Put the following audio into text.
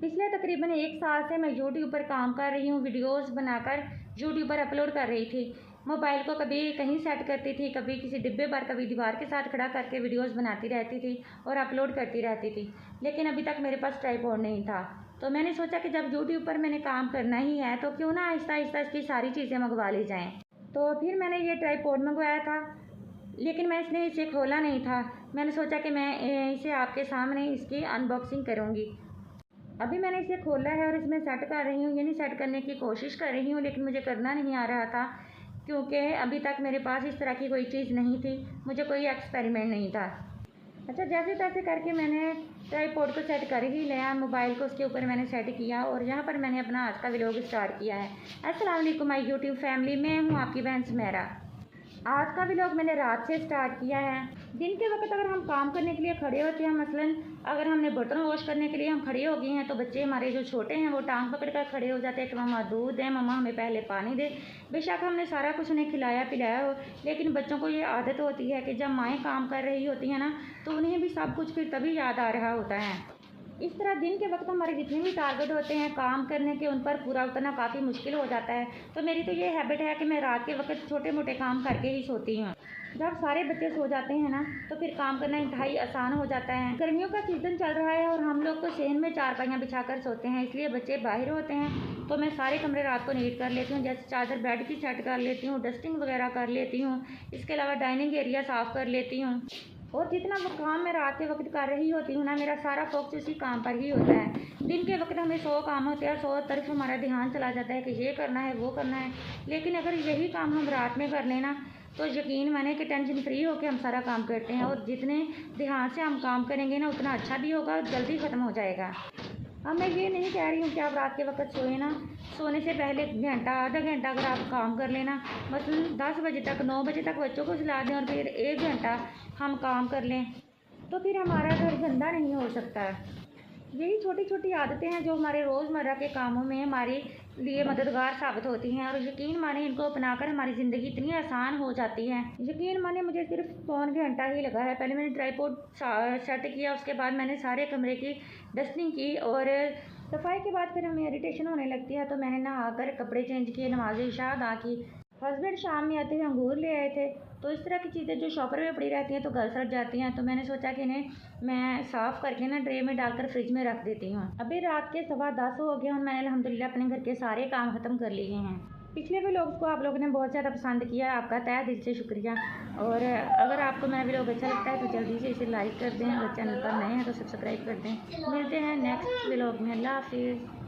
पिछले तकरीबन 1 साल से मैं यूट्यूब पर काम कर रही हूँ। वीडियोस बनाकर यूट्यूब पर अपलोड कर रही थी। मोबाइल को कभी कहीं सेट करती थी, कभी किसी डिब्बे पर, कभी दीवार के साथ खड़ा करके वीडियोस बनाती रहती थी और अपलोड करती रहती थी। लेकिन अभी तक मेरे पास ट्राइपॉड नहीं था। तो मैंने सोचा कि जब यूट्यूब पर मैंने काम करना ही है तो क्यों ना आहिस्ता आहिस्ता इसकी सारी चीज़ें मंगवा ली जाएँ। तो फिर मैंने ये ट्राइपॉड मंगवाया था, लेकिन मैं इसने इसे खोला नहीं था। मैंने सोचा कि मैं इसे आपके सामने इसकी अनबॉक्सिंग करूँगी। अभी मैंने इसे खोला है और इसमें सेट कर रही हूँ, यानी सेट करने की कोशिश कर रही हूँ, लेकिन मुझे करना नहीं आ रहा था क्योंकि अभी तक मेरे पास इस तरह की कोई चीज़ नहीं थी, मुझे कोई एक्सपेरिमेंट नहीं था। अच्छा, जैसे तैसे करके मैंने ट्राइपॉड को सेट कर ही लिया, मोबाइल को उसके ऊपर मैंने सेट किया और यहाँ पर मैंने अपना आज का व्लॉग स्टार्ट किया है। अस्सलाम वालेकुम माय यूट्यूब फैमिली, मैं हूँ आपकी बहन सुमेरा। आज का व्लॉग मैंने रात से स्टार्ट किया है। दिन के वक्त अगर हम काम करने के लिए खड़े होते हैं, मसलन अगर हमने बर्तन वॉश करने के लिए हम खड़े हो गए हैं, तो बच्चे हमारे जो छोटे हैं वो टांग पकड़ कर खड़े हो जाते हैं कि मम्मा दूध दें, मम्मा हमें पहले पानी दे। बेशक हमने सारा कुछ उन्हें खिलाया पिलाया हो, लेकिन बच्चों को ये आदत होती है कि जब माएँ काम कर रही होती हैं ना, तो उन्हें भी सब कुछ फिर तभी याद आ रहा होता है। इस तरह दिन के वक्त हमारे जितने भी टारगेट होते हैं काम करने के, उन पर पूरा उतरना काफ़ी मुश्किल हो जाता है। तो मेरी तो ये हैबिट है कि मैं रात के वक्त छोटे मोटे काम करके ही सोती हूँ। जब सारे बच्चे सो जाते हैं ना, तो फिर काम करना इंतहाई आसान हो जाता है। गर्मियों का सीज़न चल रहा है और हम लोग तो सहन में चारपाइयाँ बिछा कर सोते हैं, इसलिए बच्चे बाहर होते हैं। तो मैं सारे कमरे रात को नीट कर लेती हूँ, जैसे चादर बेड की सेट कर लेती हूँ, डस्टिंग वगैरह कर लेती हूँ। इसके अलावा डाइनिंग एरिया साफ़ कर लेती हूँ। और जितना वो काम मैं रात के वक्त कर रही होती हूँ ना, मेरा सारा फोकस उसी काम पर ही होता है। दिन के वक्त हमें 100 काम होते हैं, 100 तरफ हमारा ध्यान चला जाता है कि ये करना है वो करना है। लेकिन अगर यही काम हम रात में कर लेना, तो यकीन माने कि टेंशन फ्री होकर हम सारा काम करते हैं। और जितने ध्यान से हम काम करेंगे ना, उतना अच्छा भी होगा और जल्दी ख़त्म हो जाएगा। अब मैं ये नहीं कह रही हूँ कि आप रात के वक्त सोए ना, सोने से पहले घंटा आधा घंटा अगर आप काम कर लेना, मतलब 10 बजे तक 9 बजे तक बच्चों को सुला दें और फिर 1 घंटा हम काम कर लें, तो फिर हमारा घर गंदा नहीं हो सकता। यही छोटी छोटी आदतें हैं जो हमारे रोज़मर्रा के कामों में हमारे लिए मददगार साबित होती हैं। और यकीन माने इनको अपनाकर हमारी ज़िंदगी इतनी आसान हो जाती है। यकीन माने मुझे सिर्फ पौन घंटा ही लगा है। पहले मैंने ट्राइपॉड सेट किया, उसके बाद मैंने सारे कमरे की डस्टिंग की और सफाई के बाद फिर हमें इरिटेशन होने लगती है, तो मैंने नहाकर कपड़े चेंज किए, नमाज इशा अदा की। हस्बैंड शाम में आते हुए अंगूर ले आए थे। तो इस तरह की चीज़ें जो शॉपर में पड़ी रहती हैं तो गल सड़ जाती हैं, तो मैंने सोचा कि इन्हें मैं साफ़ करके ना ट्रे में डालकर फ्रिज में रख देती हूँ। अभी रात के 10:15 हो गए और मैंने अल्हम्दुलिल्लाह अपने घर के सारे काम ख़त्म कर लिए हैं। पिछले व्लॉग्स को आप लोगों ने बहुत ज़्यादा पसंद किया, आपका तहे दिल से शुक्रिया। और अगर आपको मेरा व्लॉग अच्छा लगता है तो जल्दी से इसे लाइक कर दें, अगर चैनल पर नए हैं तो सब्सक्राइब कर दें। मिलते हैं नेक्स्ट व्लॉग में। अल्लाह हाफिज़।